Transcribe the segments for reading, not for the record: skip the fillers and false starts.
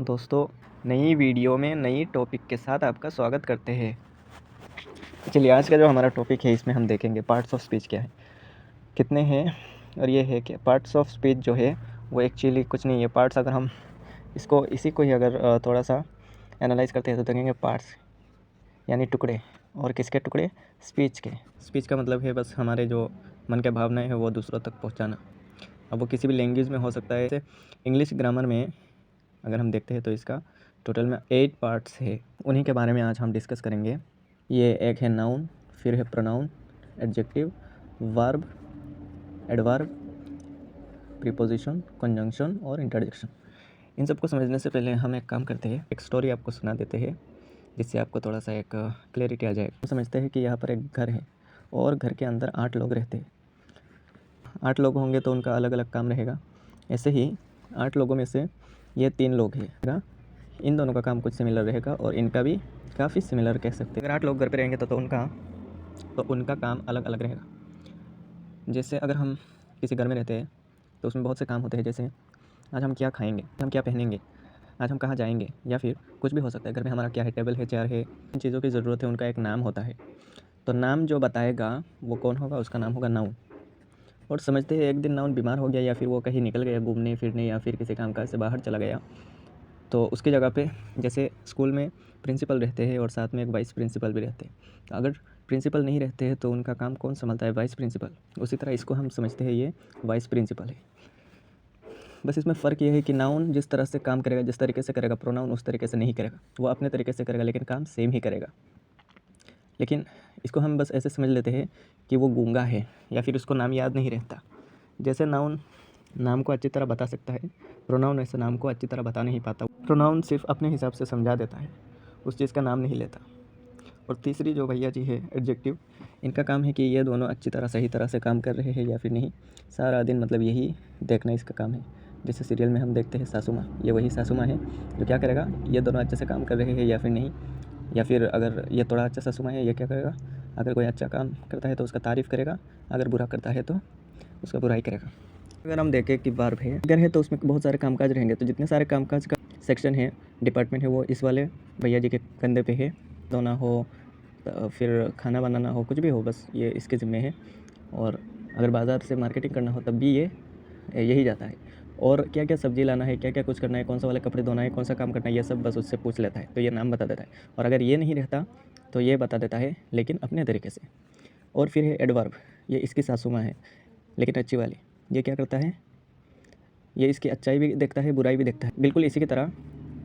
दोस्तों, नई वीडियो में नई टॉपिक के साथ आपका स्वागत करते हैं। चलिए, आज का जो हमारा टॉपिक है इसमें हम देखेंगे पार्ट्स ऑफ स्पीच क्या है, कितने हैं। और ये है कि पार्ट्स ऑफ स्पीच जो है वो एक्चुअली कुछ नहीं है। पार्ट्स अगर हम इसी को ही अगर थोड़ा सा एनालाइज करते हैं तो देखेंगे पार्ट्स यानी टुकड़े। और किसके टुकड़े? स्पीच के। स्पीच का मतलब है बस हमारे जो मन के भावनाएं हैं वो दूसरों तक पहुंचाना। अब वो किसी भी लैंग्वेज में हो सकता है। जैसे इंग्लिश ग्रामर में अगर हम देखते हैं तो इसका टोटल में 8 पार्ट्स है। उन्हीं के बारे में आज हम डिस्कस करेंगे। ये एक है नाउन, फिर है pronoun, adjective, verb, adverb, preposition, conjunction और इंटरजेक्शन। इन सबको समझने से पहले हम एक काम करते हैं, एक स्टोरी आपको सुना देते हैं जिससे आपको थोड़ा सा एक क्लैरिटी आ जाएगा। हम समझते हैं कि यहाँ पर एक घर है और घर के अंदर 8 लोग रहते हैं। 8 लोग होंगे तो उनका अलग अलग काम रहेगा। ऐसे ही 8 लोगों में से ये 3 लोग हैं, इन दोनों का काम कुछ सिमिलर रहेगा और इनका भी काफ़ी सिमिलर कह सकते हैं। अगर 8 लोग घर पे रहेंगे तो उनका काम अलग अलग रहेगा। जैसे अगर हम किसी घर में रहते हैं तो उसमें बहुत से काम होते हैं। जैसे आज हम क्या खाएंगे, हम क्या पहनेंगे, आज हम कहाँ जाएंगे, या फिर कुछ भी हो सकता है। घर में हमारा क्या है, टेबल है, चेयर है, इन चीज़ों की ज़रूरत है, उनका एक नाम होता है। तो नाम जो बताएगा वो कौन होगा? उसका नाम होगा नाउन। और समझते हैं एक दिन नाउन बीमार हो गया या फिर वो कहीं निकल गया घूमने फिरने या फिर किसी कामकाज से बाहर चला गया, तो उसकी जगह पे जैसे स्कूल में प्रिंसिपल रहते हैं और साथ में एक वाइस प्रिंसिपल भी रहते हैं। तो अगर प्रिंसिपल नहीं रहते हैं तो उनका काम कौन संभालता है? Vice principal. उसी तरह इसको हम समझते हैं ये वाइस प्रिंसिपल है। बस इसमें फ़र्क ये है कि नाउन जिस तरह से काम करेगा, जिस तरीके से करेगा, प्रोनाउन उस तरीके से नहीं करेगा। वो अपने तरीके से करेगा लेकिन काम सेम ही करेगा। लेकिन इसको हम बस ऐसे समझ लेते हैं कि वो गूंगा है या फिर उसको नाम याद नहीं रहता। जैसे नाउन नाम को अच्छी तरह बता सकता है, प्रोनाउन ऐसे नाम को अच्छी तरह बता नहीं पाता। प्रोनाउन सिर्फ अपने हिसाब से समझा देता है, उस चीज़ का नाम नहीं लेता। और तीसरी जो भैया जी है एडजेक्टिव, इनका काम है कि ये दोनों अच्छी तरह सही तरह से काम कर रहे हैं या फिर नहीं। सारा दिन मतलब यही देखना इसका काम है। जैसे सीरियल में हम देखते हैं सासू माँ, ये वही सासू माँ है जो क्या करेगा, ये दोनों अच्छे से काम कर रहे हैं या फिर नहीं। या फिर अगर ये थोड़ा अच्छा सासू माँ है, ये क्या करेगा, अगर कोई अच्छा काम करता है तो उसका तारीफ़ करेगा, अगर बुरा करता है तो उसका बुराई करेगा। अगर हम देखें कि वर्ब है, अगर है तो उसमें बहुत सारे कामकाज रहेंगे। तो जितने सारे कामकाज का सेक्शन है, डिपार्टमेंट है, वो इस वाले भैया जी के कंधे पे है। धोना हो, फिर खाना बनाना हो, कुछ भी हो, बस ये इसके ज़िम्मे है। और अगर बाज़ार से मार्केटिंग करना हो तब भी ये यही जाता है। और क्या क्या सब्ज़ी लाना है, क्या क्या कुछ करना है, कौन सा वाले कपड़े धोना है, कौन सा काम करना है, ये सब बस उससे पूछ लेता है तो ये नाम बता देता है। और अगर ये नहीं रहता तो ये बता देता है लेकिन अपने तरीके से। और फिर है एडवर्ब, ये इसकी सासू माँ है लेकिन अच्छी वाली। ये क्या करता है, ये इसकी अच्छाई भी देखता है, बुराई भी देखता है। बिल्कुल इसी की तरह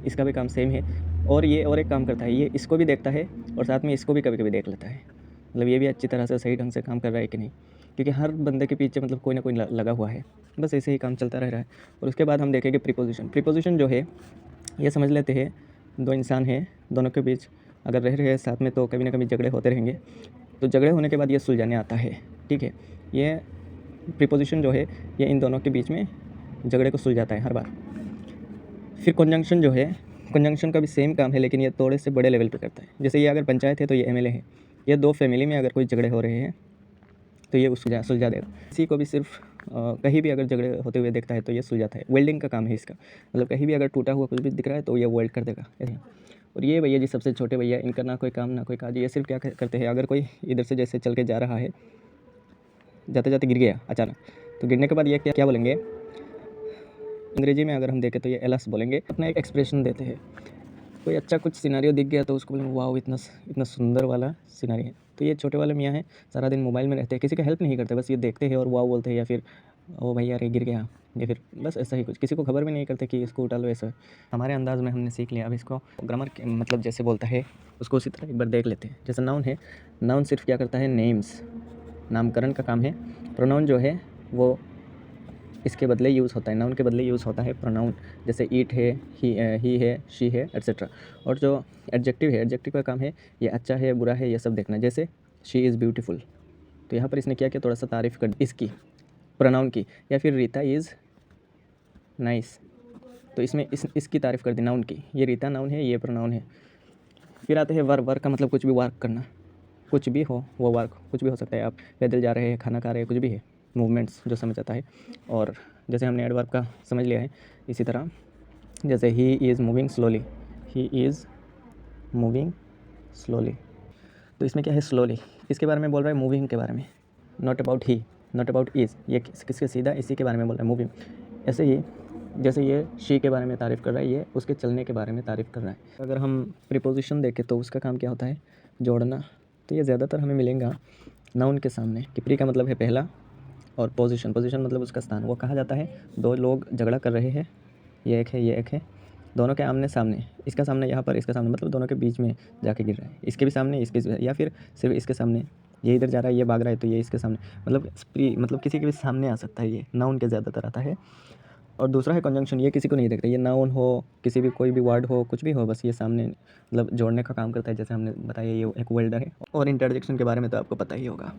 इसका भी काम सेम है। और ये और एक काम करता है, ये इसको भी देखता है और साथ में इसको भी कभी कभी देख लेता है। मतलब ये भी अच्छी तरह से सही ढंग से काम कर रहा है कि नहीं, क्योंकि हर बंदे के पीछे मतलब कोई ना कोई लगा हुआ है। बस ऐसे ही काम चलता रह रहा है। और उसके बाद हम देखेंगे प्रीपोजिशन। प्रीपोजिशन जो है ये समझ लेते हैं, दो इंसान हैं, दोनों के बीच अगर रह रहे हैं साथ में तो कभी ना कभी झगड़े होते रहेंगे। तो झगड़े होने के बाद ये सुलझाने आता है, ठीक है। ये प्रीपोजिशन जो है ये इन दोनों के बीच में झगड़े को सुलझाता है हर बार। फिर कंजंक्शन जो है, कंजंक्शन का भी सेम काम है लेकिन ये थोड़े से बड़े लेवल पे करता है। जैसे ये अगर पंचायत है तो ये एमएलए है। ये दो फैमिली में अगर कोई झगड़े हो रहे हैं तो ये उसको सुलझा देगा। किसी को भी सिर्फ कहीं भी अगर झगड़े होते हुए देखता है तो ये सुलझाता है। वेल्डिंग का काम है इसका, मतलब कहीं भी अगर टूटा हुआ कुछ भी दिख रहा है तो ये वेल्ड कर देगा ऐसे। और ये भैया जी सबसे छोटे भैया, इनका ना कोई काम ना कोई काज। ये सिर्फ क्या करते हैं, अगर कोई इधर से जैसे चल के जा रहा है, जाते जाते गिर गया अचानक, तो गिरने के बाद ये क्या क्या बोलेंगे, अंग्रेजी में अगर हम देखें तो ये एलस बोलेंगे। अपना एक एक्सप्रेशन देते हैं। कोई अच्छा कुछ सिनेरियो दिख गया तो उसको बोलेंगे वाह इतना इतना सुंदर वाला सिनेरियो है। तो ये छोटे वाले मियाँ हैं, सारा दिन मोबाइल में रहते हैं, किसी का हेल्प नहीं करते, बस ये देखते हैं और वाह बोलते हैं, या फिर ओ भैया अरे गिर गया, या फिर बस ऐसा ही कुछ। किसी को खबर भी नहीं करते कि इसको उठा लो। ऐसा हमारे अंदाज़ में हमने सीख लिया। अब इसको ग्रामर मतलब जैसे बोलता है उसको उसी तरह एक बार देख लेते हैं। जैसे नाउन है, नाउन सिर्फ क्या करता है, नेम्स, नामकरण का काम है। प्रोनाउन जो है वो इसके बदले यूज़ होता है, नाउन के बदले यूज़ होता है प्रोनाउन। जैसे ईट है, ही है, शी है, एट्सेट्रा। और जो एडजेक्टिव है, एडजेक्टिव का काम है ये अच्छा है, बुरा है, ये सब देखना। जैसे शी इज़ ब्यूटीफुल, तो यहाँ पर इसने क्या किया, थोड़ा सा तारीफ़ कर इसकी, प्रोनाउन की। या फिर रीता इज़ नाइस, तो इसमें इसकी तारीफ़ कर दी, नाउन की। ये रीता नाउन है, ये प्रोनाउन है। फिर आते हैं वर्क। वर्क का मतलब कुछ भी वर्क करना, कुछ भी हो वो वर्क, कुछ भी हो सकता है। आप पैदल जा रहे हैं, खाना खा रहे हैं, कुछ भी है, मूवमेंट्स जो समझ आता है। और जैसे हमने एडवर्ब का समझ लिया है, इसी तरह जैसे he is moving slowly, he is moving slowly, तो इसमें क्या है स्लोली, इसके बारे में बोल रहा है मूविंग के बारे में, not about he, not about is, ये किसके सीधा इसी के बारे में बोल रहा है मूविंग। ऐसे ही जैसे ये शी के बारे में तारीफ़ कर रहा है, ये उसके चलने के बारे में तारीफ़ कर रहा है। अगर हम प्रीपोजिशन देखें तो उसका काम क्या होता है, जोड़ना। तो ये ज़्यादातर हमें मिलेगा नाउन के सामने, कि प्री का मतलब है पहला, और पोजीशन, पोजीशन मतलब उसका स्थान। वो कहा जाता है दो लोग झगड़ा कर रहे हैं, ये एक है ये एक है, दोनों के आमने सामने, इसका सामने यहाँ पर, इसका सामने, मतलब दोनों के बीच में जाके गिर रहा है, इसके भी सामने इसके, या फिर सिर्फ इसके सामने, ये इधर जा रहा है ये भाग रहा है तो ये इसके सामने, मतलब प्री मतलब किसी के भी सामने आ सकता है, ये नाउन के ज़्यादातर आता है। और दूसरा है कंजंक्शन, ये किसी को नहीं देखता, ये नाउन हो, किसी भी कोई भी वर्ड हो, कुछ भी हो, बस ये सामने मतलब जोड़ने का काम करता है, जैसे हमने बताया ये एक वेल्डर है। और इंटरजेक्शन के बारे में तो आपको पता ही होगा।